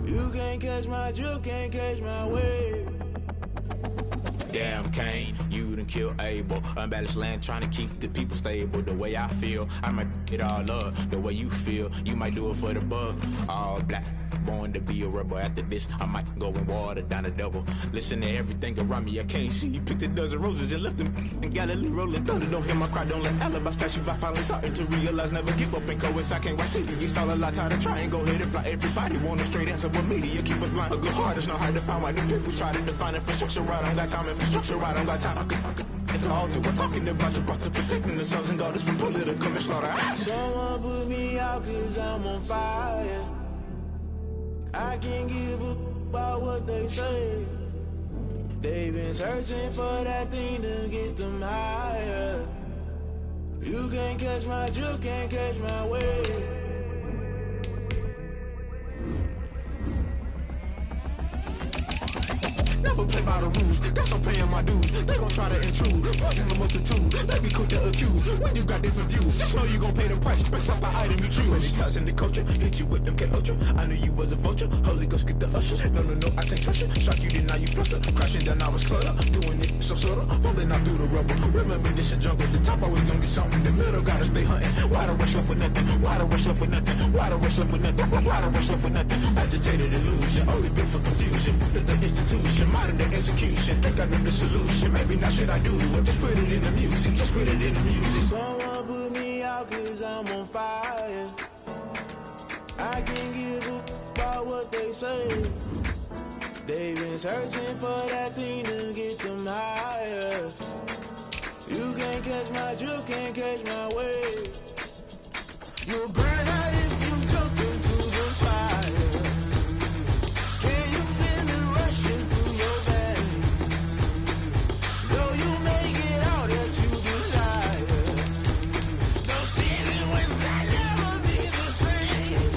You can't catch my drift, can't catch my wave. Damn, Kane, you done killed Abel. Unbalanced land, trying to keep the people stable. The way I feel, I might it all up. The way you feel, you might do it for the bug. All black, born to be a rebel. After this, I might go and water down the devil. Listen to everything around me, I can't see. You picked a dozen roses and left them in Galilee rolling thunder. Don't hear my cry, don't let alibis flash you. I finally starting to realize, never give up and coincide. I can't watch TV, it's all a lot. Time to try and go ahead and fly. Everybody want a straight answer, but media keep us blind. A good heart is not hard to find. Why the people try to define infrastructure right? I don't got time, infrastructure right, I don't got time. I could it's all to we're talking about your to protecting the sons and daughters from political manslaughter. Someone put me out cause I'm on fire. I can't give up about what they say. They've been searching for that thing to get them higher. You can't catch my drift, can't catch my wave. Never play by the rules, guess I'm paying my dues. They gon' try to intrude, poison the multitude. They be quick to accuse, when you got different views. Just know you gon' pay the price, based off the item you choose. Many times in the culture, hit you with MK Ultra. I knew you was a vulture, Holy Ghost get the ushers. No, I can't trust you, shock you, then now you fluster. Crashing down, I was clutter, doing this so subtle. Falling out through the rubble, remember this a jungle. The top always gonna get something, in the middle gotta stay hunting. Why the rush left with nothing, why the rush left with nothing, why the rush left with nothing, why the rush left with nothing. Agitated illusion, only been for confusion. The institution, modern day execution. Think I know the solution. Maybe not should I do it. Just put it in the music. Just put it in the music. Someone put me out cause I'm on fire. I can't give up about what they say. They've been searching for that thing to get them higher. You can't catch my drift, can't catch my wave. You'll burn out if you jump into the fire. Can you feel it rushing through your veins? Though you make it all that you desire. Those city winds that never be the same.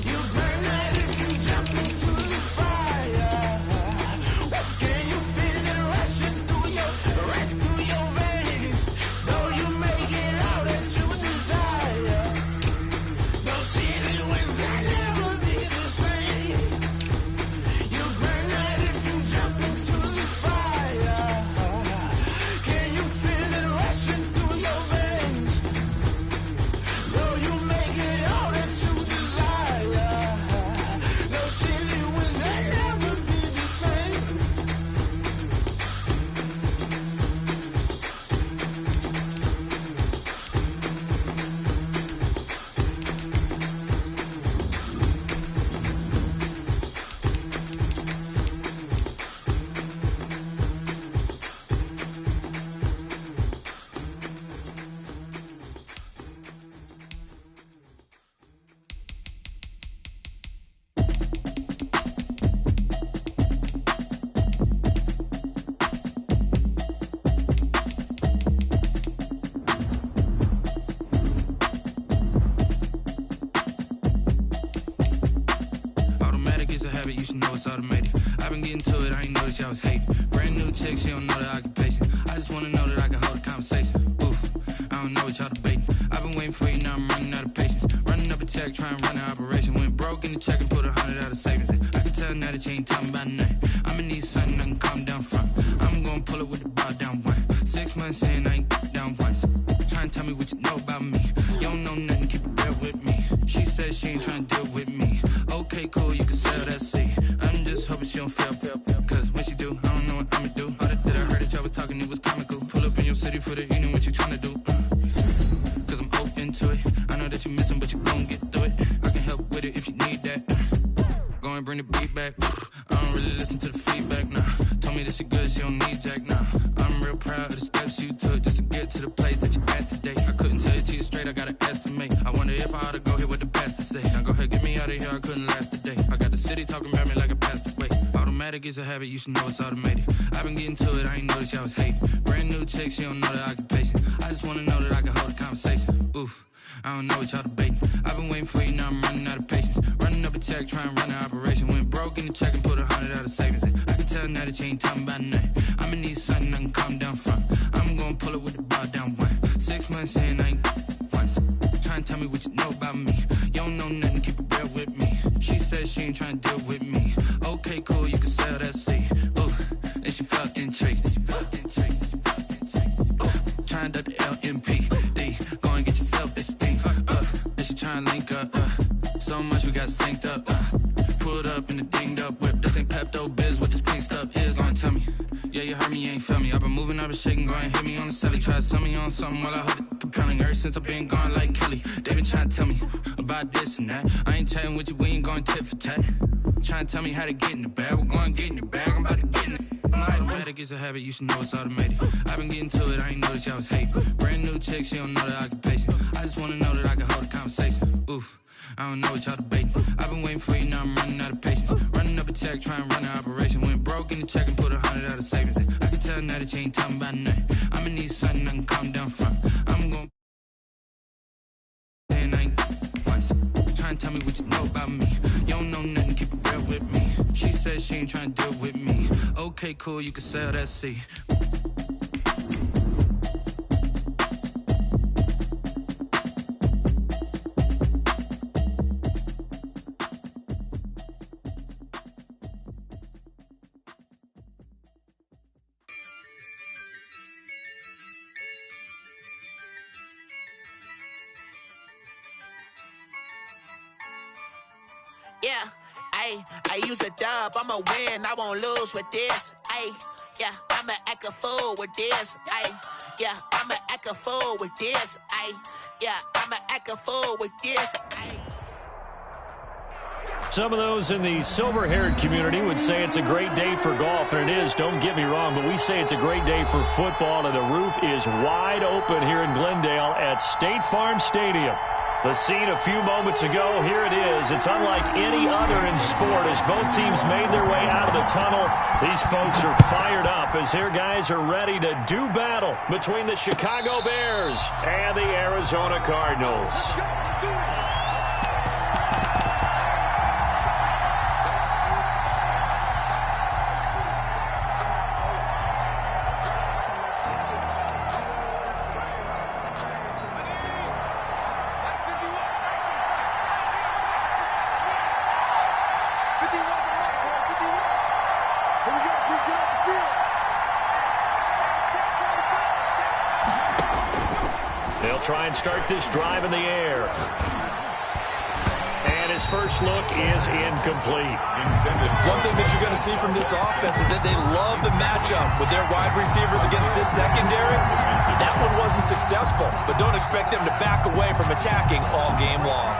You burn out if you jump into the fire. Can you feel it rushing through your veins? Though you make it all that you desire. Those city winds that never be the same. You burn out if you jump into the fire. Can you feel it rushing through your veins? Though you make it all that you desire. Those silly winds that never be the same. Automatic is a habit, you should know it's automated. I've been getting to it, I ain't noticed y'all was hating. Brand new chick, she don't know the occupation. I just wanna know that I can hold a conversation. Oof, I don't know what y'all debating. I've been waiting for you, now I'm running out of patience. Running up a check, trying to run an operation. Went broke in the check and put 100 out of savings in. I can tell now that you ain't talking about nothing. I'ma need something I can calm down from. I'm gonna pull it with the bar down one. 6 months in, I ain't down once. Trying to tell me what you know about me. You don't know nothing, keep it real with me. She said she ain't trying to deal with me. Okay, cool, you can sell that seat. I'm just hoping she don't fail. Cause when she do, I don't know what I'ma do. Oh, that I heard that y'all was talking, it was comical. Pull up in your city for the evening, what you trying to do? Cause I'm open to it. I know that you missing, but you gon' get through it. I can help with it if you need that. Go and bring the beat back. I don't really listen to the feedback, nah. Told me that she good, she don't need jack, nah. I'm real proud of the steps you took just to get to the place that you're at today. I couldn't tell it to you straight, I gotta estimate. I wonder if I ought to go here with the best to say. Now go ahead, get me out of here, I couldn't last a day. I got the city talking about me like I passed away. Automatic is a habit, you should know it's automated. I've been getting to it, I ain't noticed y'all was hating. Brand new chick, she don't know the occupation. I just wanna know that I can hold a conversation. Oof, I don't know what y'all debating. I've been waiting for you, now I'm running out of patience. Running up a check, trying to run an operation. Went broke in the check and put 100 out of savings in. I can tell now that you ain't talking about nothing. I'ma need something I can calm down from. I'm gonna pull it with the bar down one. 6 months in, I ain't once. Trying to tell me what you know about me. You don't know nothing, keep it real with me. She said she ain't trying trying to deal with me. Okay, cool, you can sell that seat. Ooh, and she felt intrigued. Trying to the LMPD. Go and get your self-esteem. And she trying to link up. So much we got synced up. Pulled up in the dinged up whip. This ain't Pepto-Biz, what this pink stuff is. Gonna tell me. Yeah, you heard me, you ain't felt me. I've been moving, I've been shaking, go and hit me on the celly. Try to sell me on something while I hold it compelling. Ever since I've been gone like Kelly, they been trying to tell me about this and that. I ain't chatting with you, we ain't going tit for tat. Trying to tell me how to get in the bag. We're going to get in the bag, I'm about to get in it. I'm like, automatic is a habit, you should know it's automated. I've been getting to it, I ain't noticed y'all was hating. Brand new chick, she don't know the occupation. I just wanna know that I can hold a conversation. Oof, I don't know what y'all debating. I've been waiting for you, now I'm running out of patience. Running up a check, trying to run an operation. Went broke in the check and put 100 out of savings in. I can tell now that you ain't talking about nothing. I'ma need something I can calm down from. I'm gonna and I ain't once. Trying to tell me what you know about me. You don't know nothing, keep it real with me. She said she ain't trying to deal with me. Okay, cool, you can sell that seat. Yeah, I use a dub, I'ma win, I won't lose with this. Yeah, I'ma act a fool with this. Yeah, I'ma act a fool with this. Yeah, I'ma act a fool with this. Some of those in the silver-haired community would say it's a great day for golf, and it is, don't get me wrong, but we say it's a great day for football, and the roof is wide open here in Glendale at State Farm Stadium. The scene a few moments ago, here it is. It's unlike any other in sport as both teams made their way out of the tunnel. These folks are fired up as their guys are ready to do battle between the Chicago Bears and the Arizona Cardinals. They'll try and start this drive in the air. And his first look is incomplete. One thing that you're going to see from this offense is that they love the matchup with their wide receivers against this secondary. That one wasn't successful, but don't expect them to back away from attacking all game long.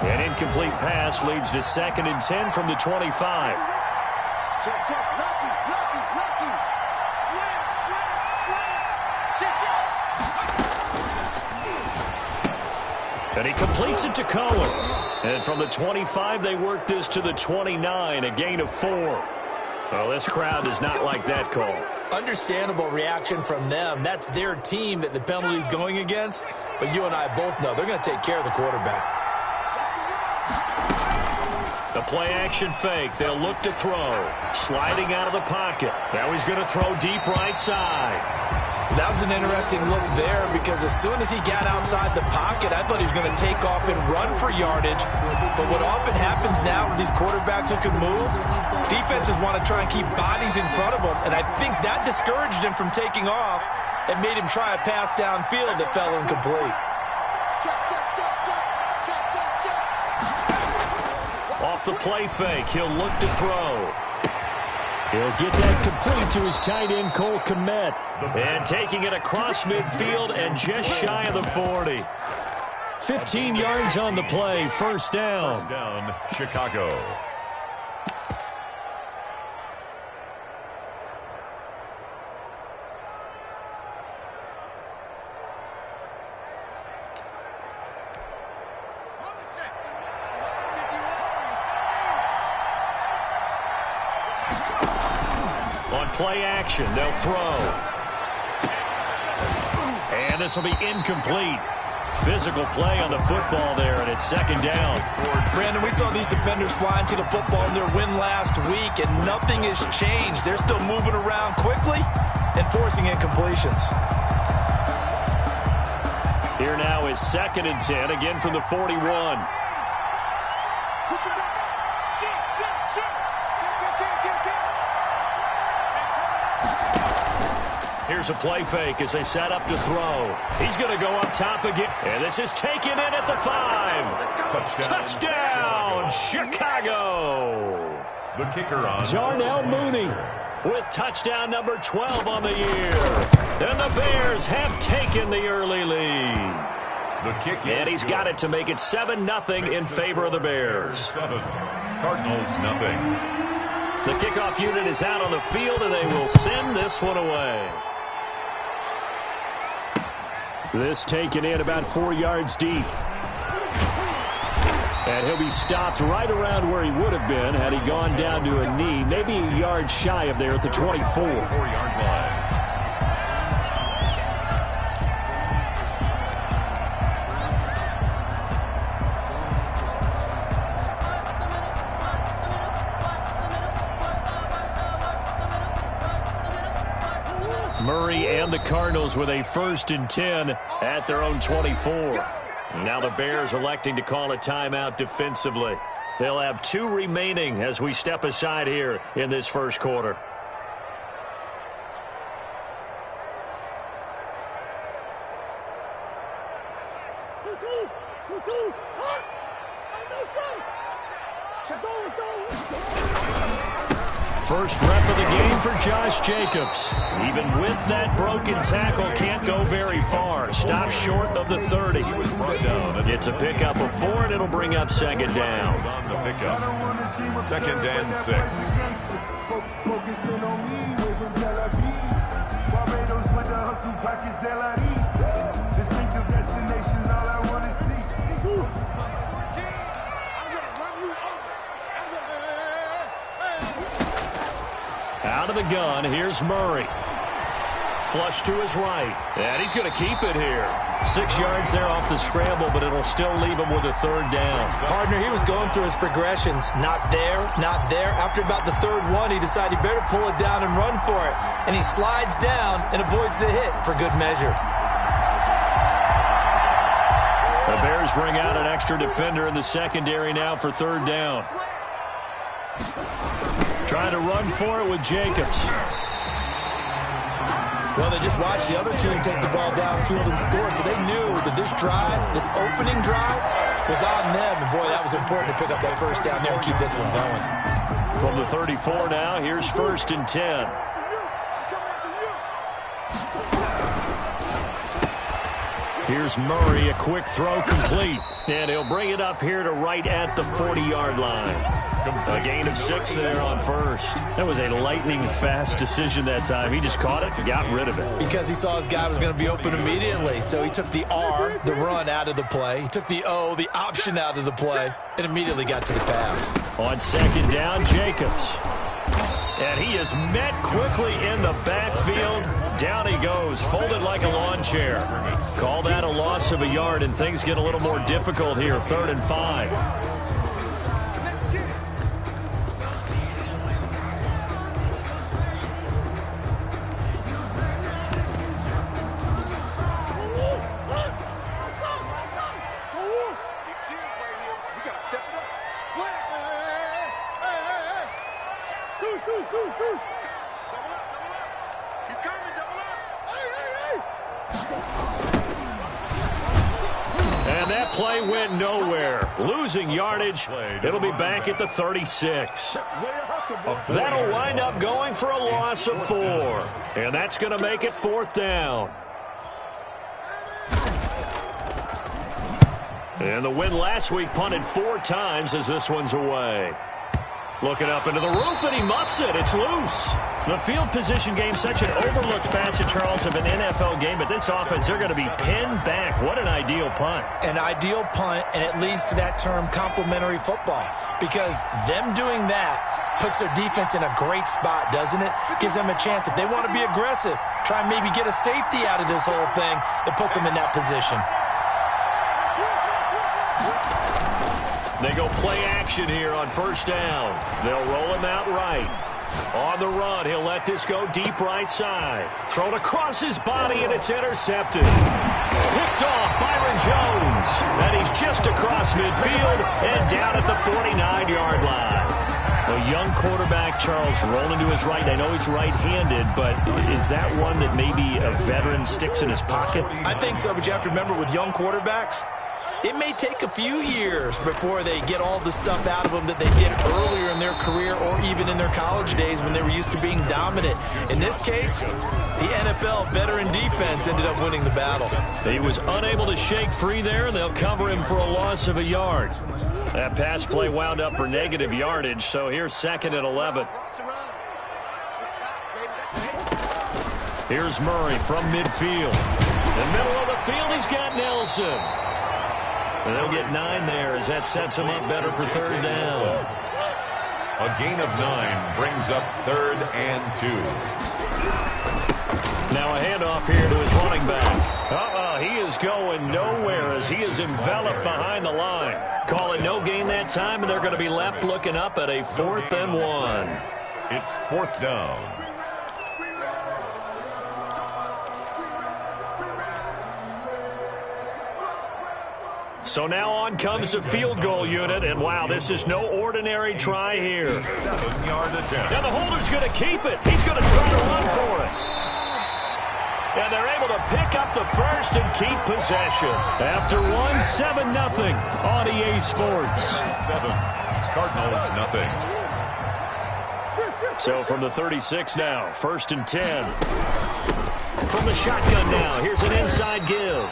An incomplete pass leads to 2nd and 10 from the 25. Check, lucky, slam, check. And he completes it to Cohen. And from the 25, they work this to the 29, a gain of 4. Well, this crowd does not like that call. Understandable reaction from them. That's their team that the penalty's going against. But you and I both know they're going to take care of the quarterback. The play-action fake. They'll look to throw. Sliding out of the pocket. Now he's going to throw deep right side. That was an interesting look there because as soon as he got outside the pocket, I thought he was going to take off and run for yardage. But what often happens now with these quarterbacks who can move, defenses want to try and keep bodies in front of them. And I think that discouraged him from taking off and made him try a pass downfield that fell incomplete. Off the play fake, he'll look to throw. He'll get that complete to his tight end, Cole Kmet. And taking it across midfield and just shy of the 40. 15 yards on the play, first down. First down, Chicago. On play action, they'll throw. And this will be incomplete. Physical play on the football there, and it's 2nd down. Brandon, we saw these defenders flying to the football in their win last week, and nothing has changed. They're still moving around quickly and forcing incompletions. Here now is 2nd and 10, again from the 41. Here's a play fake as they set up to throw. He's going to go up top again. And this is taken in at the 5. Touchdown, Chicago. The kicker on Darnell Mooney with touchdown number 12 on the year. And the Bears have taken the early lead. the kick. And he's got it to make it 7-0 in favor of the Bears. 7. Cardinals nothing. The kickoff unit is out on the field, and they will send this one away. This taken in about 4 yards deep. And he'll be stopped right around where he would have been had he gone down to a knee, maybe a yard shy of there at the 24. 4-yard line. Murray and the Cardinals with a 1st and 10 at their own 24. Now the Bears electing to call a timeout defensively. They'll have 2 remaining as we step aside here in this first quarter. First rep of the game for Josh Jacobs. Even with that broken tackle, can't go very far. Stops short of the 30. It's a pickup of 4, and it'll bring up 2nd down. On the pickup. 2nd and 6. Focusing on me, way from Tel Aviv. Barbados with the hustle pockets, LIDs. Distinctive destinations, all I want to see. Out of the gun, here's Murray. Flush to his right. And he's going to keep it here. 6 yards there off the scramble, but it'll still leave him with a 3rd down. Partner, he was going through his progressions. Not there, not there. After about the 3rd one, he decided he better pull it down and run for it. And he slides down and avoids the hit for good measure. The Bears bring out an extra defender in the secondary now for 3rd down. Trying to run for it with Jacobs. Well, they just watched the other team take the ball downfield and score, so they knew that this drive, this opening drive, was on them. And, boy, that was important to pick up that 1st down there and keep this one going. From the 34 now, here's 1st and 10. Here's Murray, a quick throw complete. And he'll bring it up here to right at the 40-yard line. A gain of 6 there on 1st. That was a lightning-fast decision that time. He just caught it and got rid of it. Because he saw his guy was going to be open immediately. So he took the R, the run, out of the play. He took the O, the option, out of the play, and immediately got to the pass. On 2nd down, Jacobs. And he is met quickly in the backfield. Down he goes, folded like a lawn chair. Call that a loss of a yard, and things get a little more difficult here. 3rd and 5. And that play went nowhere. Losing yardage. It'll be back at the 36. That'll wind up going for a loss of 4. And that's going to make it 4th down. And the win last week punted 4 times as this one's away. Looking up into the roof, and he muffs it. It's loose. The field position game, such an overlooked facet, Charles, of an NFL game. But this offense, they're going to be pinned back. What an ideal punt. An ideal punt, and it leads to that term complementary football. Because them doing that puts their defense in a great spot, doesn't it? Gives them a chance. If they want to be aggressive, try and maybe get a safety out of this whole thing, it puts them in that position. They go play action here on 1st down. They'll roll him out right. On the run, he'll let this go deep right side. Thrown across his body, and it's intercepted. Picked off by yards. And he's just across midfield and down at the 49-yard line. A young quarterback, Charles, rolling to his right. I know he's right-handed, but is that one that maybe a veteran sticks in his pocket? I think so, but you have to remember with young quarterbacks, it may take a few years before they get all the stuff out of them that they did earlier in their career or even in their college days when they were used to being dominant. In this case, the NFL veteran defense ended up winning the battle. He was unable to shake free there, and they'll cover him for a loss of a yard. That pass play wound up for negative yardage, so here's 2nd and 11. Here's Murray from midfield. In the middle of the field, he's got Nelson. And they'll get 9 there as that sets him up better for 3rd down. A gain of 9 brings up 3rd and 2. Now a handoff here to his running back. He is going nowhere as he is enveloped behind the line. Call it no gain that time, and they're going to be left looking up at a 4th and 1. It's 4th down. So now on comes the field goal unit, and wow, this is no ordinary try here. 7-yard attempt. Now the holder's going to keep it. He's going to try to run for it. And they're able to pick up the first and keep possession. After 7-0 on EA Sports. 7. Cardinals, nothing. So from the 36 now, 1st and 10. From the shotgun now, here's an inside give.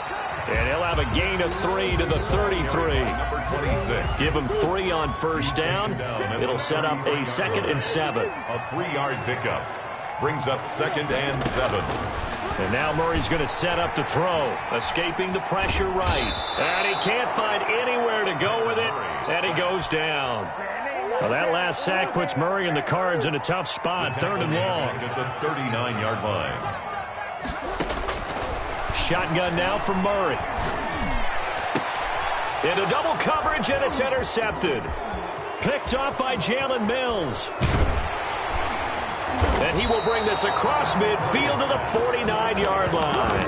And he'll have a gain of 3 to the 33. Number 26. Give him 3 on 1st down. It'll set up a 2nd and 7. A 3-yard pickup brings up 2nd and 7. And now Murray's going to set up to throw, escaping the pressure right. And he can't find anywhere to go with it, and he goes down. Well, that last sack puts Murray and the Cards in a tough spot, 3rd and long. At the 39-yard line. Shotgun now from Murray. Into double coverage, and it's intercepted. Picked off by Jalen Mills. And he will bring this across midfield to the 49-yard line.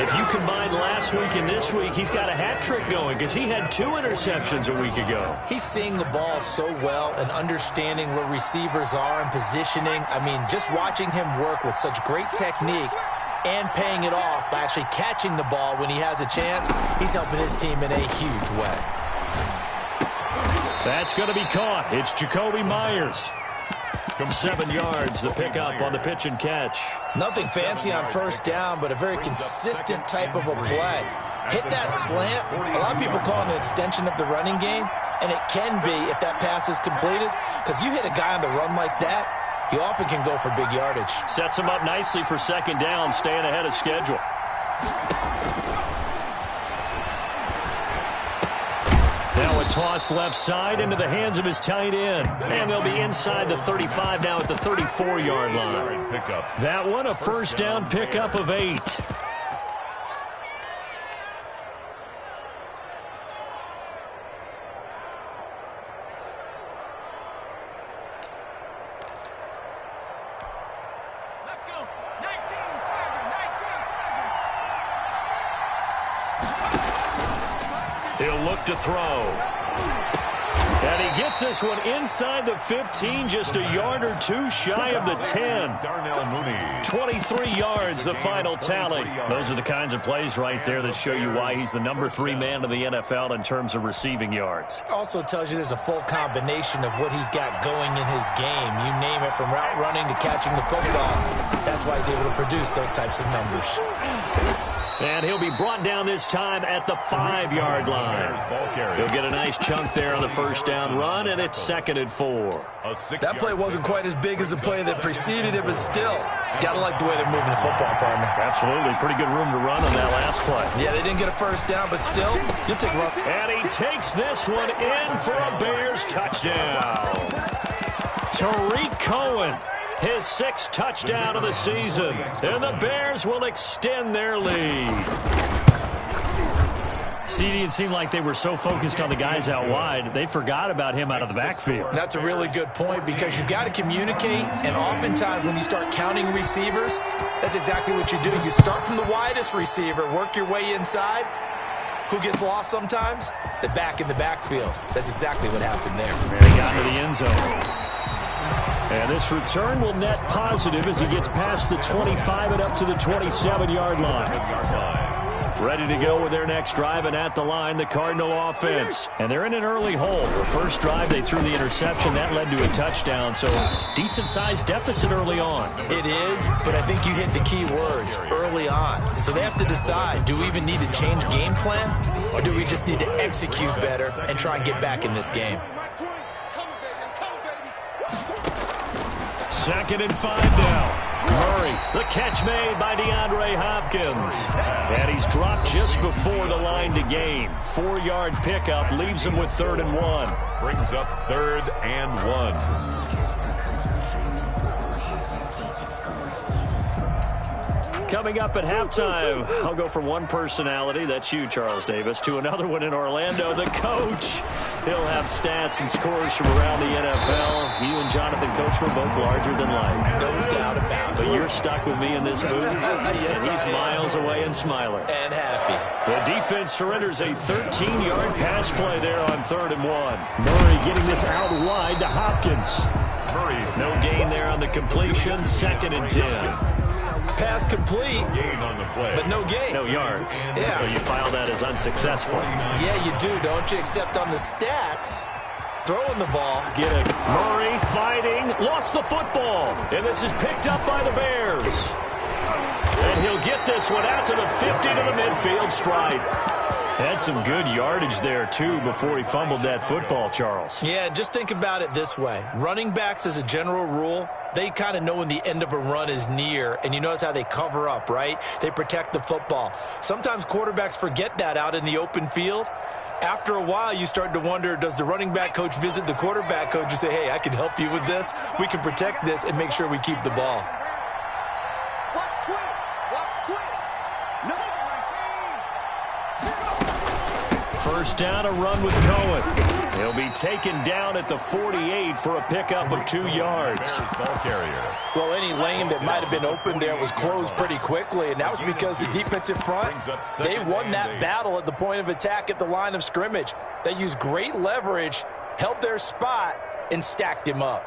If you combine last week and this week, he's got a hat trick going because he had 2 interceptions a week ago. He's seeing the ball so well and understanding where receivers are and positioning. I mean, just watching him work with such great technique and paying it off by actually catching the ball when he has a chance, he's helping his team in a huge way. That's going to be caught. It's Jacoby Myers. From 7 yards, the pickup on the pitch and catch. Nothing fancy on 1st down, but a very consistent type of a play. Hit that slant. A lot of people call it an extension of the running game, and it can be if that pass is completed, because you hit a guy on the run like that, he often can go for big yardage. Sets him up nicely for 2nd down, staying ahead of schedule. Now a toss left side into the hands of his tight end. And they'll be inside the 35 now at the 34-yard line. That one, a 1st down pickup of 8. He'll look to throw. And he gets this one inside the 15, just a yard or 2 shy of the 10. 23 yards, the final tally. Those are the kinds of plays right there that show you why he's the number 3 man in the NFL in terms of receiving yards. Also tells you there's a full combination of what he's got going in his game. You name it, from route running to catching the football. That's why he's able to produce those types of numbers. And he'll be brought down this time at the 5-yard line. He'll get a nice chunk there on the 1st down run, and it's 2nd and 4. That play wasn't quite as big as the play that preceded it, but still, gotta like the way they're moving the football, partner. Absolutely. Pretty good room to run on that last play. Yeah, they didn't get a 1st down, but still, you'll take a run. And he takes this one in for a Bears touchdown. Tariq Cohen, his 6th touchdown of the season. And the Bears will extend their lead. See, it seemed like they were so focused on the guys out wide, they forgot about him out of the backfield. That's a really good point, because you've got to communicate, and oftentimes when you start counting receivers, that's exactly what you do. You start from the widest receiver, work your way inside, who gets lost sometimes? The back in the backfield. That's exactly what happened there. And he got into the end zone. And this return will net positive as he gets past the 25 and up to the 27-yard line. Ready to go with their next drive, and at the line, the Cardinal offense. And they're in an early hole. The first drive, they threw the interception. That led to a touchdown, so decent-sized deficit early on. It is, but I think you hit the key words, early on. So they have to decide, do we even need to change game plan, or do we just need to execute better and try and get back in this game? 2nd and 5 now. Murray, the catch made by DeAndre Hopkins. And he's dropped just before the line to gain. 4-yard pickup leaves him with 3rd and 1. Brings up 3rd and 1. Coming up at halftime, I'll go from one personality, that's you, Charles Davis, to another one in Orlando, the coach. He'll have stats and scores from around the NFL. You and Jonathan Coachman both larger than life. No doubt about it. But you're stuck with me in this booth, Yes, and he's miles away and smiling. And happy. The defense surrenders a 13-yard pass play there on 3rd and 1. Murray getting this out wide to Hopkins. Murray's No gain there on the completion, 2nd and 10. Pass complete, gain on the play. but no gain. No yards. Yeah. So you file that as unsuccessful. Yeah, you do, don't you? Except on the stats, throwing the ball. Get it. Murray fighting, lost the football. And this is picked up by the Bears. And he'll get this one out to the 50 to the midfield stripe. Had some good yardage there, too, before he fumbled that football, Charles. Yeah, just think about it this way. Running backs, as a general rule, they kind of know when the end of a run is near, and you notice how they cover up, right? They protect the football. Sometimes quarterbacks forget that out in the open field. After a while, you start to wonder, does the running back coach visit the quarterback coach and say, hey, I can help you with this? We can protect this and make sure we keep the ball. Watch twins. Number 19. First down, a run with Cohen. He'll be taken down at the 48 for a pickup of 2 yards. Ball carrier. Well, any lane that might have been open there was closed pretty quickly, and that was because the defensive front, they won that battle at the point of attack at the line of scrimmage. They used great leverage, held their spot, and stacked him up.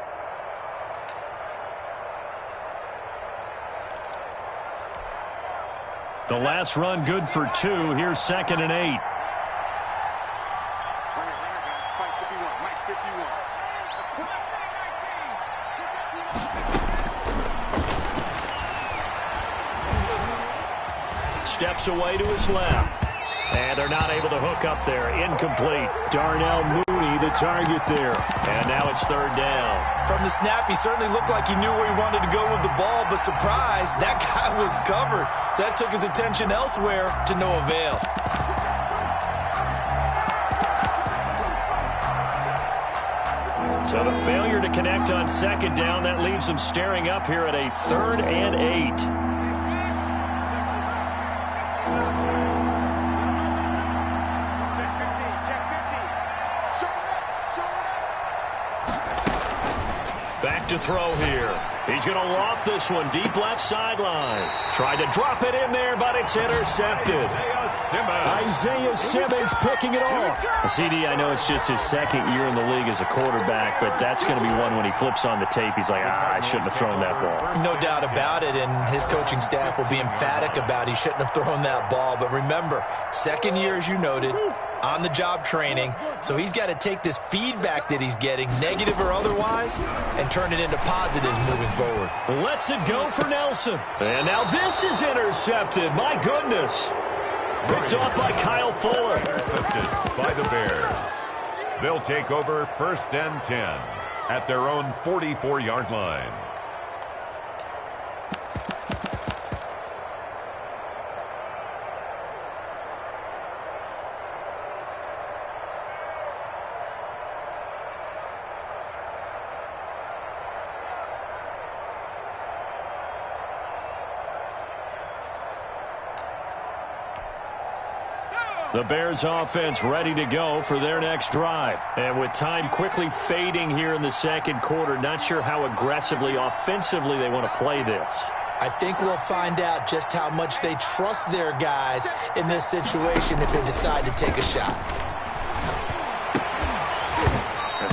The last run good for 2. Here's 2nd and 8. Steps away to his left. And they're not able to hook up there. Incomplete. Darnell Mooney, the target there. And now it's 3rd down. From the snap, he certainly looked like he knew where he wanted to go with the ball, but surprise, that guy was covered. So that took his attention elsewhere to no avail. So the failure to connect on 2nd down, that leaves them staring up here at a 3rd and 8. Back to throw here. He's going to loft this one deep left sideline. Tried to drop it in there, but it's intercepted. Isaiah Simmons picking it off. CD, I know it's just his 2nd year in the league as a quarterback, but that's going to be one when he flips on the tape. He's like, I shouldn't have thrown that ball. No doubt about it, and his coaching staff will be emphatic about he shouldn't have thrown that ball. But remember, 2nd year, as you noted, on-the-job training, so he's got to take this feedback that he's getting, negative or otherwise, and turn it into positives moving forward. Lets it go for Nelson. And now this is intercepted. My goodness. Picked off by Kyle Fuller. Intercepted by the Bears. They'll take over 1st and 10 at their own 44-yard line. The Bears offense ready to go for their next drive. And with time quickly fading here in the 2nd quarter, not sure how aggressively, offensively they want to play this. I think we'll find out just how much they trust their guys in this situation if they decide to take a shot.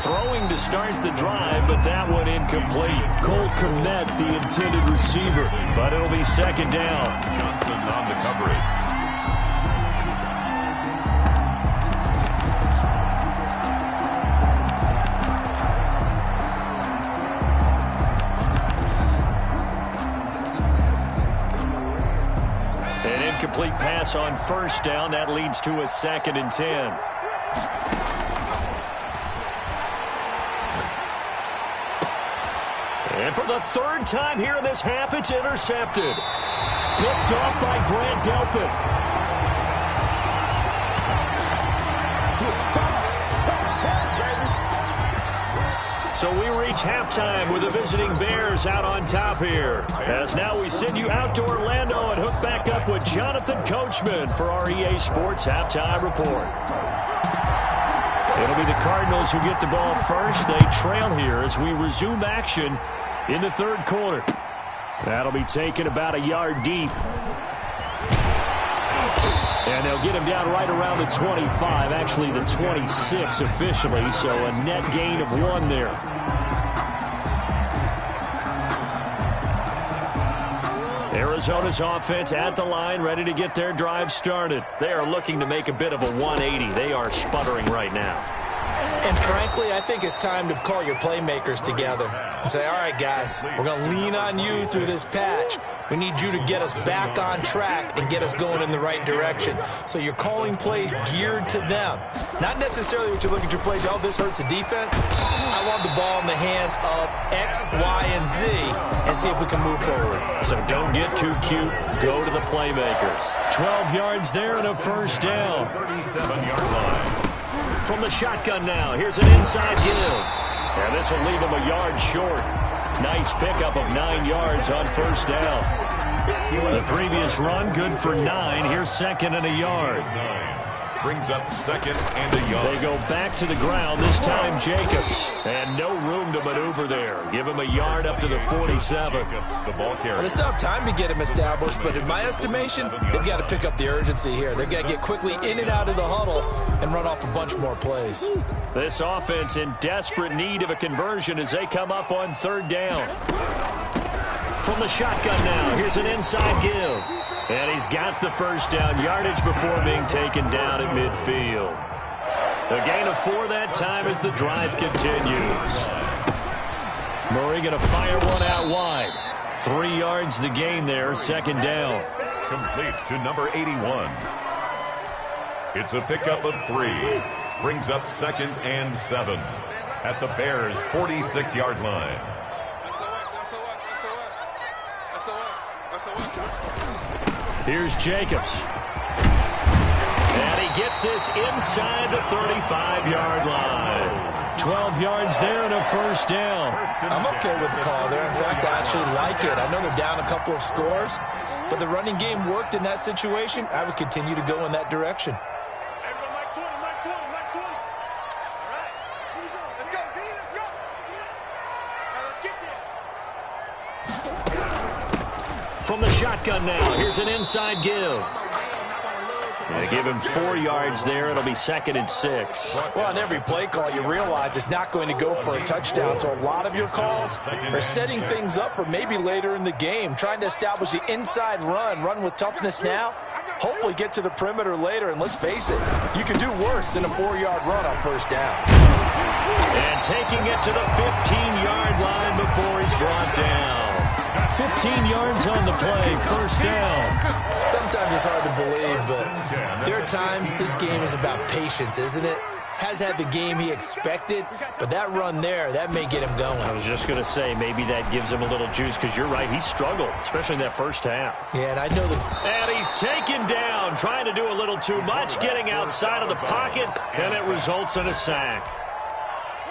Throwing to start the drive, but that one incomplete. Cole Kmet, the intended receiver, but it'll be second down. Johnson on the coverage. An incomplete pass on first down. That leads to a 2nd and 10. And for the 3rd time here in this half, it's intercepted. Picked off by Grant Delpit. So we reach halftime with the visiting Bears out on top here. As now we send you out to Orlando and hook back up with Jonathan Coachman for our EA Sports Halftime Report. It'll be the Cardinals who get the ball first. They trail here as we resume action in the 3rd quarter. That'll be taken about a yard deep. And they'll get him down right around the 25, actually the 26 officially, so a net gain of 1 there. Arizona's offense at the line, ready to get their drive started. They are looking to make a bit of a 180. They are sputtering right now. And frankly, I think it's time to call your playmakers together and say, all right, guys, we're going to lean on you through this patch. We need you to get us back on track and get us going in the right direction. So you're calling plays geared to them. Not necessarily what you look at your plays, oh, this hurts the defense. I want the ball in the hands of X, Y, and Z and see if we can move forward. So don't get too cute. Go to the playmakers. 12 yards there and a first down. 37-yard line. From the shotgun now, here's an inside give. And this will leave him a yard short. Nice pickup of 9 yards on first down. The previous run, good for 9. Here's 2nd and a yard. Brings up 2nd and a yard. They go back to the ground, this time Jacobs. And no room to maneuver there. Give him a yard up to the 47. Jacobs, the ball carrier. Well, they still have time to get him established, but in my estimation, they've got to pick up the urgency here. They've got to get quickly in and out of the huddle and run off a bunch more plays. This offense in desperate need of a conversion as they come up on 3rd down. From the shotgun now, here's an inside give. And he's got the first down yardage before being taken down at midfield. A gain of 4 that time as the drive continues. Murray going to fire one out wide. 3 yards the gain there, 2nd down. Complete to number 81. It's a pickup of 3. Brings up 2nd and 7 at the Bears' 46-yard line. Here's Jacobs. And he gets this inside the 35-yard line. 12 yards there and a first down. I'm okay with the call there. In fact, I actually like it. I know they're down a couple of scores, but the running game worked in that situation. I would continue to go in that direction. From the shotgun now, here's an inside give. They give him 4 yards there. It'll be 2nd and 6. Well, on every play call, you realize it's not going to go for a touchdown. So a lot of your calls are setting things up for maybe later in the game, trying to establish the inside run with toughness now, hopefully get to the perimeter later. And let's face it, you can do worse than a 4-yard run on first down. And taking it to the 15-yard line before he's brought down. 15 yards on the play, first down. Sometimes it's hard to believe, but there are times this game is about patience, isn't it? Has had the game he expected, but that run there, that may get him going. I was just going to say, maybe that gives him a little juice, because you're right, he struggled, especially in that first half. Yeah, and I know that. And he's taken down, trying to do a little too much, getting outside of the pocket, and it results in a sack.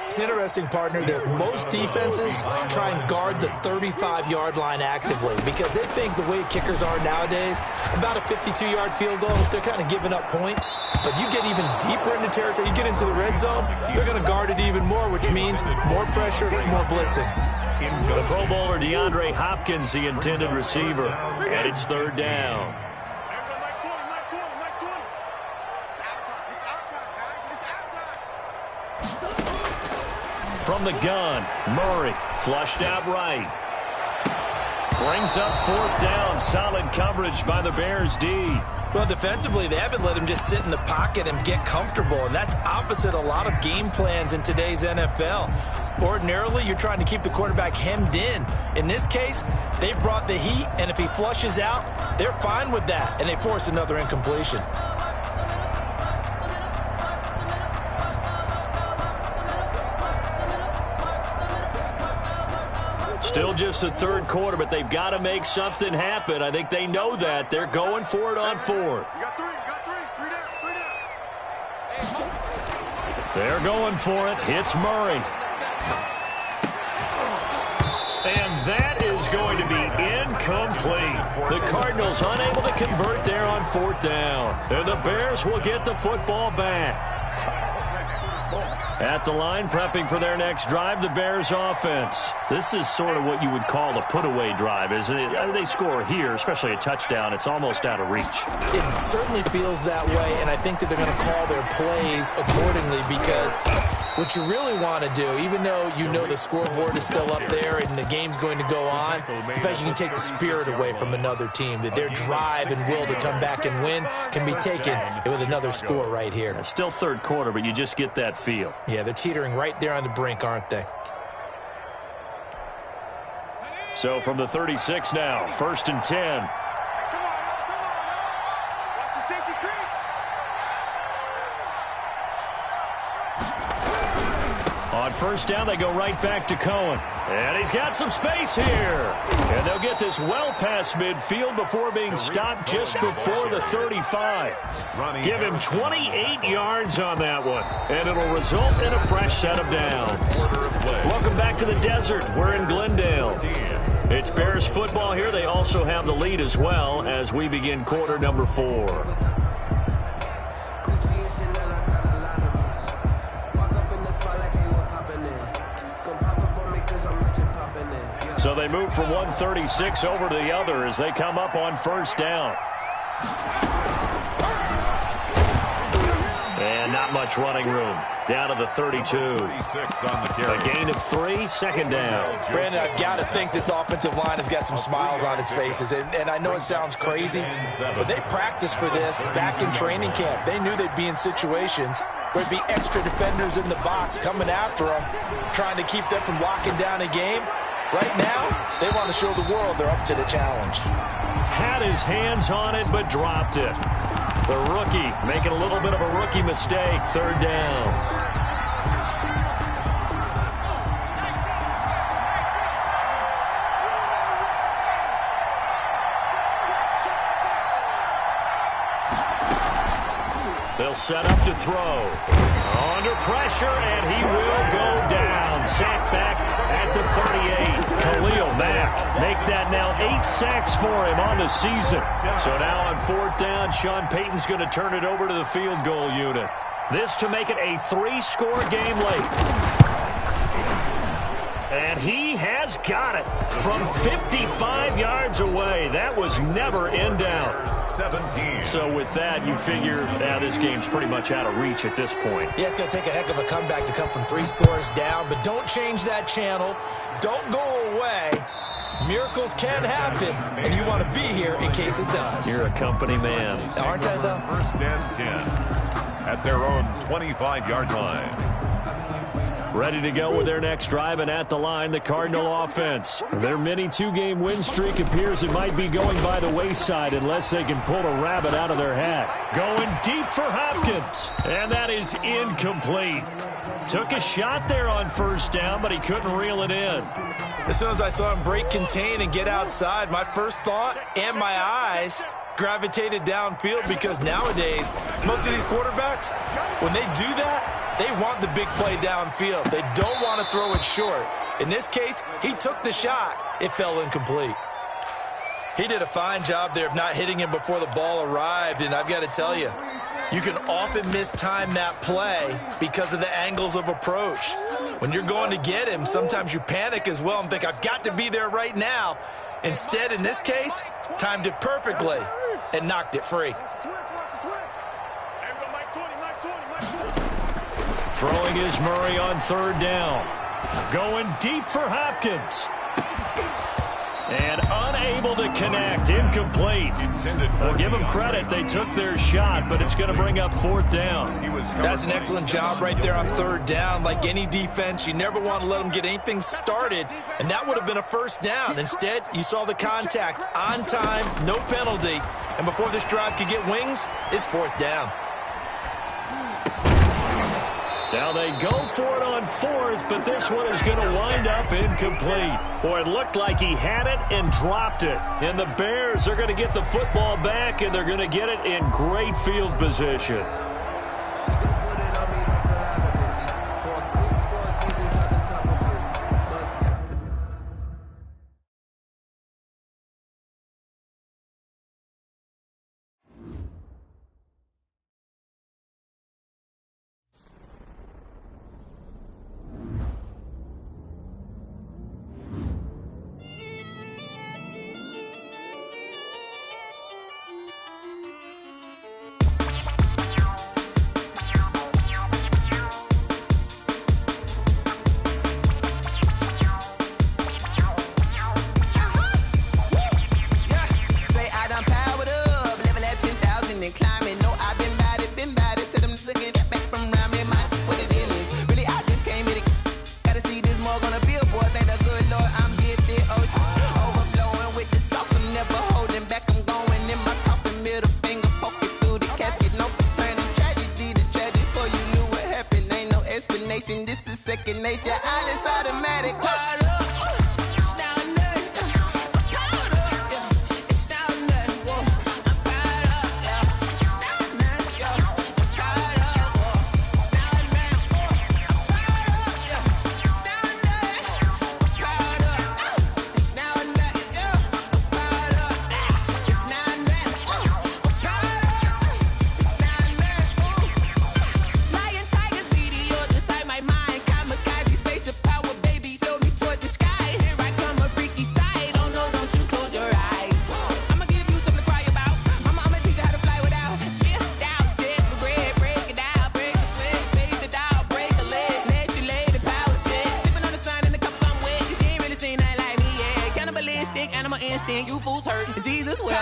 It's interesting, partner, that most defenses try and guard the 35-yard line actively because they think the way kickers are nowadays, about a 52-yard field goal, they're kind of giving up points. But you get even deeper into territory, you get into the red zone, they're going to guard it even more, which means more pressure, more blitzing. The Pro Bowler DeAndre Hopkins, the intended receiver, and it's third down. From the gun, Murray, flushed out right. Brings up fourth down, solid coverage by the Bears D. Well, defensively, they haven't let him just sit in the pocket and get comfortable, and that's opposite a lot of game plans in today's NFL. Ordinarily, you're trying to keep the quarterback hemmed in. In this case, they've brought the heat, and if he flushes out, they're fine with that, and they force another incompletion. Still just the third quarter, but they've got to make something happen. I think they know that. They're going for it on fourth. They're going for it. Hits Murray. And that is going to be incomplete. The Cardinals unable to convert there on fourth down. And the Bears will get the football back. At the line, prepping for their next drive, the Bears offense. This is sort of what you would call a put-away drive, isn't it? I mean, they score here, especially a touchdown. It's almost out of reach. It certainly feels that way, and I think that they're going to call their plays accordingly because what you really want to do, even though you know the scoreboard is still up there and the game's going to go on, the fact you can take the spirit away from another team, that their drive and will to come back and win can be taken with another score right here. It's still third quarter, but you just get that feel. Yeah, they're teetering right there on the brink, aren't they? So from the 36 now, 1st and 10. On first down, they go right back to Cohen. And he's got some space here. And they'll get this well past midfield before being stopped just before the 35. Give him 28 yards on that one. And it'll result in a fresh set of downs. Welcome back to the desert. We're in Glendale. It's Bears football here. They also have the lead as well as we begin quarter number 4. So they move from 136 over to the other as they come up on first down. And not much running room. Down to the 32. A gain of 3, second down. Brandon, I've got to think this offensive line has got some smiles on its faces. And I know it sounds crazy, but they practiced for this back in training camp. They knew they'd be in situations where there'd be extra defenders in the box coming after them, trying to keep them from locking down a game. Right now, they want to show the world they're up to the challenge. Had his hands on it, but dropped it. The rookie making a little bit of a rookie mistake. Third down. They'll set up to throw. Under pressure, and he will go down. Sacked back at the 38. Khalil Mack make that now 8 sacks for him on the season. So now on fourth down, Sean Payton's going to turn it over to the field goal unit. This to make it a 3-score game late. And he has got it from 55 yards away. That was never in doubt. 17. So with that, you figure now this game's pretty much out of reach at this point. Yeah, it's going to take a heck of a comeback to come from 3 scores down, but don't change that channel. Don't go away. Miracles can happen, and you want to be here in case it does. You're a company man. Aren't I, though? 1st and 10 at their own 25-yard line. Ready to go with their next drive, and at the line, the Cardinal offense. Their mini 2-game win streak appears it might be going by the wayside unless they can pull a rabbit out of their hat. Going deep for Hopkins, and that is incomplete. Took a shot there on first down, but he couldn't reel it in. As soon as I saw him break contain and get outside, my first thought and my eyes gravitated downfield because nowadays, most of these quarterbacks, when they do that, they want the big play downfield. They don't want to throw it short. In this case, he took the shot. It fell incomplete. He did a fine job there of not hitting him before the ball arrived, and I've got to tell you, you can often mistime that play because of the angles of approach. When you're going to get him, sometimes you panic as well and think, I've got to be there right now. Instead, in this case, timed it perfectly and knocked it free. Throwing is Murray on third down. Going deep for Hopkins. And unable to connect. Incomplete. I'll give them credit. They took their shot, but it's going to bring up fourth down. That's an excellent job right there on third down. Like any defense, you never want to let them get anything started, and that would have been a first down. Instead, you saw the contact on time, no penalty, and before this drive could get wings, it's fourth down. Now they go for it on fourth, but this one is going to wind up incomplete. Boy, it looked like he had it and dropped it. And the Bears are going to get the football back, and they're going to get it in great field position. This is second nature. All is automatic. You fools hurt. Jesus will.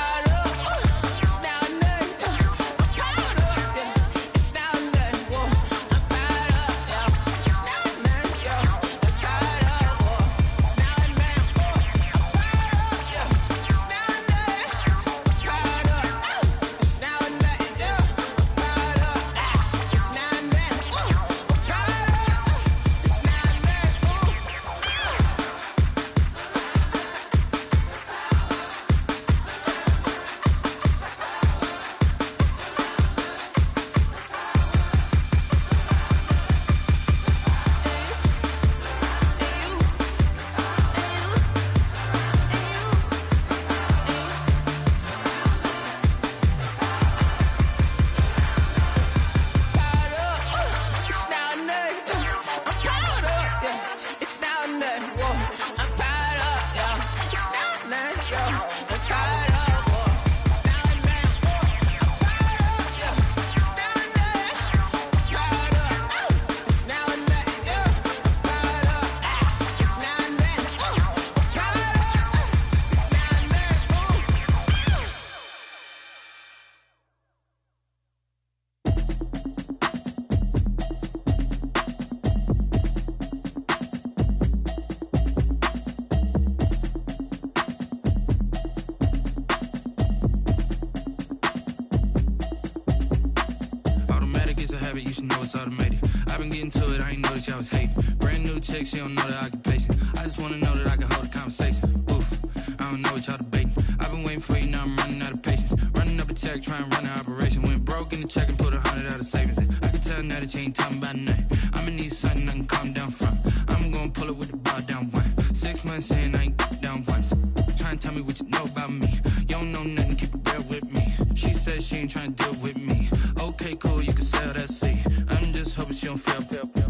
She don't know the occupation. I just wanna know that I can hold a conversation. Oof, I don't know what y'all debating. I've been waiting for you, now I'm running out of patience. Running check, try and run the operation. Went broke in the check and put 100 out of savings in. I can tell now that you ain't talking about nothing. I'ma need something I can calm down from. I'm gonna pull it with the bar down one. 6 months in, I ain't down once. Try and tell me what you know about me. You don't know nothing, keep it real with me. She said she ain't trying to deal with me. Okay, cool, you can sell that seat. I'm just hoping she don't fail.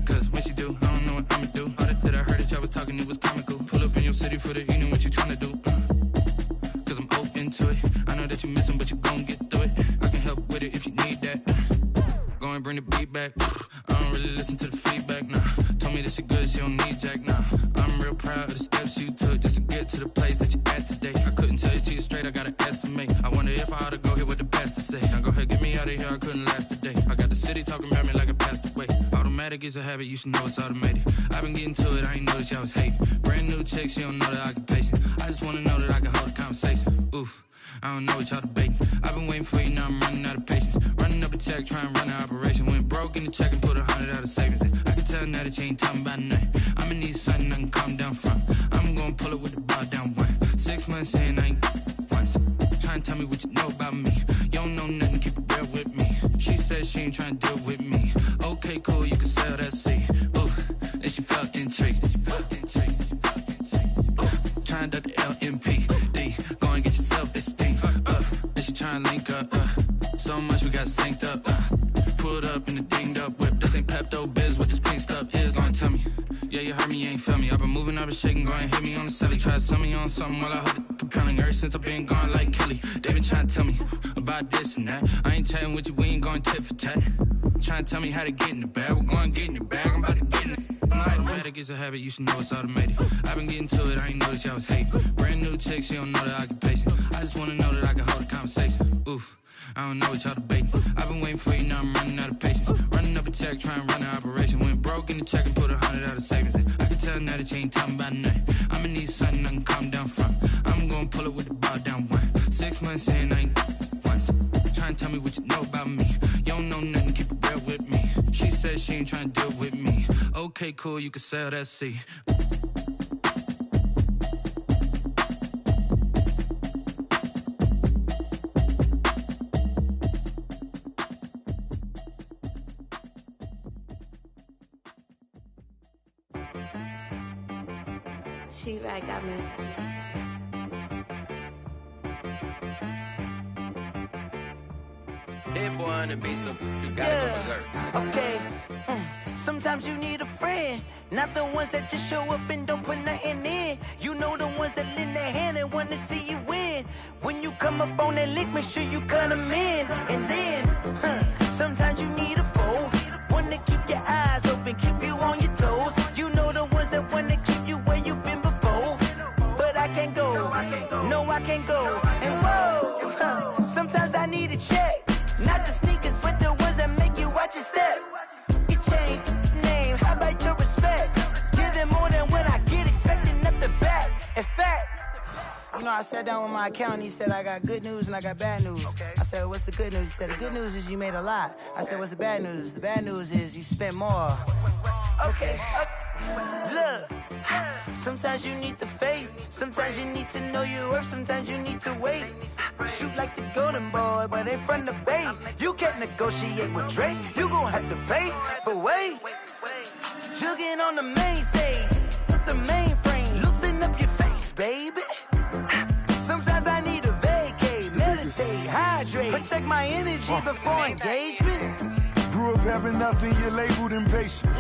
Cause when she do, I don't know what I'ma do. All that I heard that y'all was talking, it was comical. Pull up in your city for the evening, what you trying to do? Cause I'm open to it. I know that you missing, but you gon' get through it. I can help with it if you need that. Go and bring the beat back. I don't really listen to the feedback, nah. Told me that she good, she don't need jack, nah. I'm real proud of the steps you took just to get to the place that you at today. I couldn't tell you to you straight, I gotta estimate. I wonder if I ought to go here with the pastor say. Now go ahead, get me out of here, I couldn't last a day. I got the city talking about me like I passed away. Automatic is a habit, you should know it's automated. I've been getting to it, I ain't noticed y'all was hating. Brand new chick, she don't know the occupation. I just wanna know that I can hold a conversation. Oof, I don't know what y'all debating. I've been waiting for you, now I'm running out of patience. Running up a check, try and run the operation. Went broke in the check and put 100 out of savings in. I can tell now that you ain't talking about nothing. I'ma need something I can calm down from. I'm gonna pull it with the bar down one. 6 months in, I ain't once. Try and tell me what you know about me. You don't know nothing, keep it real with me. She said she ain't trying to deal with me. Okay, cool, you can sell that seat. Ooh, and she felt intrigued. Trying to the LMPD. Go and get your self-esteem. And she trying to link up. So much we got synced up. Pulled up in the dinged up whip. This ain't Pepto-Biz, what this pink stuff is. Go and tell me. Yeah, you heard me, you ain't feel me. I've been moving, I've been shaking, go and hit me on the celly. Try to sell me on something while I hold it compelling. Ever since I've been gone like Kelly, they been trying to tell me about this and that. I ain't chatting with you, we ain't going tit for tat. Trying to tell me how to get in the bag. We're going to get in the bag, I'm about to get in it. Automatic is a habit, you should know it's automated. I've been getting to it, I ain't noticed y'all was hating. Brand new chick, she don't know the occupation. I just wanna know that I can hold a conversation. Oof, I don't know what y'all debating. I've been waiting for you, now I'm running out of patience. Running up a check, try and run the operation. Went broke in the check and put 100 out of savings in. I can tell now that you ain't talking about nothing. I'ma need something I can calm down from. I'm gonna pull it with the bar down one. 6 months in, I ain't once. Try and tell me what you know about me. You don't know nothing, keep it real with me. She said she ain't trying to deal with me. Okay, cool, you can sell that seat. She-Rag got me. Hit boy on the beat, so you gotta go berserk. Okay. Sometimes you need a friend, not the ones that just show up and don't put nothing in. You know the ones that lend their hand and want to see you win. When you come up on that lick, make sure you cut them in. And then, sometimes you need a foe, one to keep your eyes open, keep you on your toes. You know the ones that want to keep you where you've been before. But I can't go, no I can't go. And whoa, sometimes I need a check. Not the sneakers, but the ones that make you watch your step. You change name, how about your respect? Give them more than what I get, expecting nothing back. In fact, you know, I sat down with my accountant, he said, I got good news and I got bad news. Okay. I said, what's the good news? He said, the good news is you made a lot. I said, what's the bad news? The bad news is you spent more. Okay. Look, sometimes you need the faith, sometimes you need to know your worth, sometimes you need to wait. Shoot like the golden boy, but in front of Bay. You can't negotiate with Drake, you gon' have to pay. But wait, jugging on the main stage with the mainframe, loosen up your face, baby. Sometimes I need a vacate, meditate, hydrate, protect my energy before engagement. Grew up having nothing, you're labeled impatient.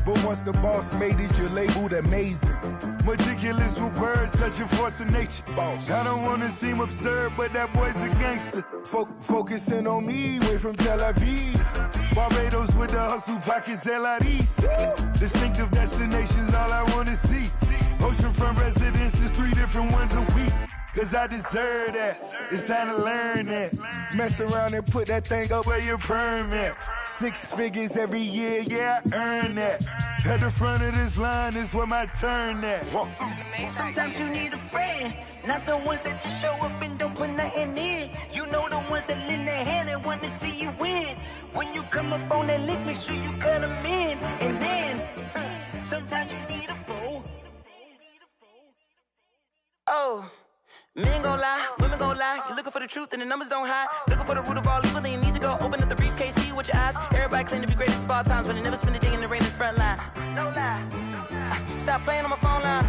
But once the boss made it, you're labeled amazing. Meticulous with words, such a force of nature. Boss. I don't wanna seem absurd, but that boy's a gangster. Focusing on me, way from Tel Aviv. Barbados with the hustle pockets, LIDs. Distinctive destinations, all I wanna see. Oceanfront residences, 3 different ones a week. Cause I deserve that, it's time to learn that. Mess around and put that thing up where your permit. 6 figures every year, yeah, I earn that. At the front of this line is where my turn at. Sometimes you need a friend, not the ones that just show up and don't put nothing in. You know the ones that lend their hand and want to see you win. When you come up on that lick, make sure you cut them in. And then, sometimes you need a foe. Oh. Men gon' lie, women gon' lie. You're looking for the truth and the numbers don't hide. Looking for the root of all evil, then you need to go open up the briefcase, see with your eyes. Everybody claim to be greatest of all times, but they never spend a day in the rain in the front line. No lie. Stop playing on my phone line.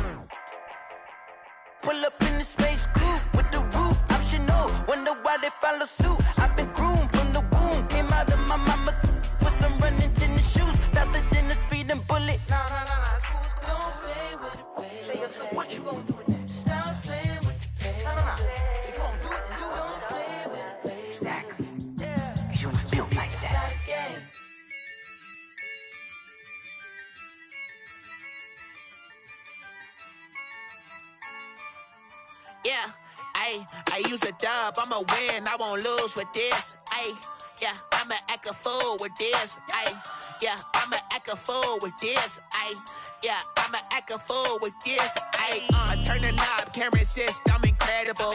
Pull up in the space coupe with the roof optional. Wonder why they follow suit. I've been groomed from the womb. Came out of my mama with some running tennis shoes. Faster than the speeding bullet. Nah, it's cool, it's cool. Don't play with it, baby. Say so what you gon' do with it? Stop playing with it, baby. Nah. If you gon' do it, then don't play with it, baby. Exactly. Yeah. Cause you ain't built like that. Yeah, I use a dub, I'ma win, I won't lose with this. Yeah, I'ma act a fool with this. Yeah, I'ma act a fool with this. Yeah, I'ma act a fool with this. I turn the knob, can't resist, I'm incredible.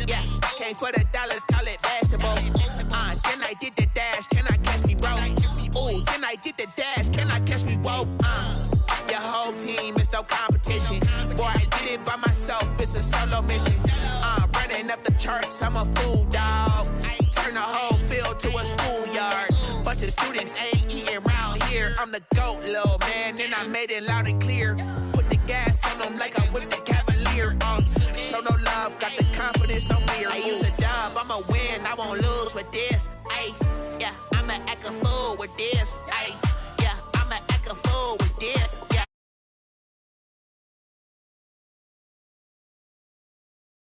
Yeah, came for the dollars, call it vegetable. Then I did the dash, can I catch me, bro? Ooh, then I did the dash, can I catch me, whoa? Your whole team is no competition. Boy, I did it by myself, it's a solo mission. Running up the charts, I'm a fool, dog. Turn the whole field to a schoolyard. Bunch of students ain't eating round here. I'm the GOAT, little man, and I made it loud and clear. Put the gas on them like I'm with the Cavalier. Show no love, got the confidence, no fear. I use a dub, I'ma win, I won't lose with this. Yeah, I'ma act a fool with this.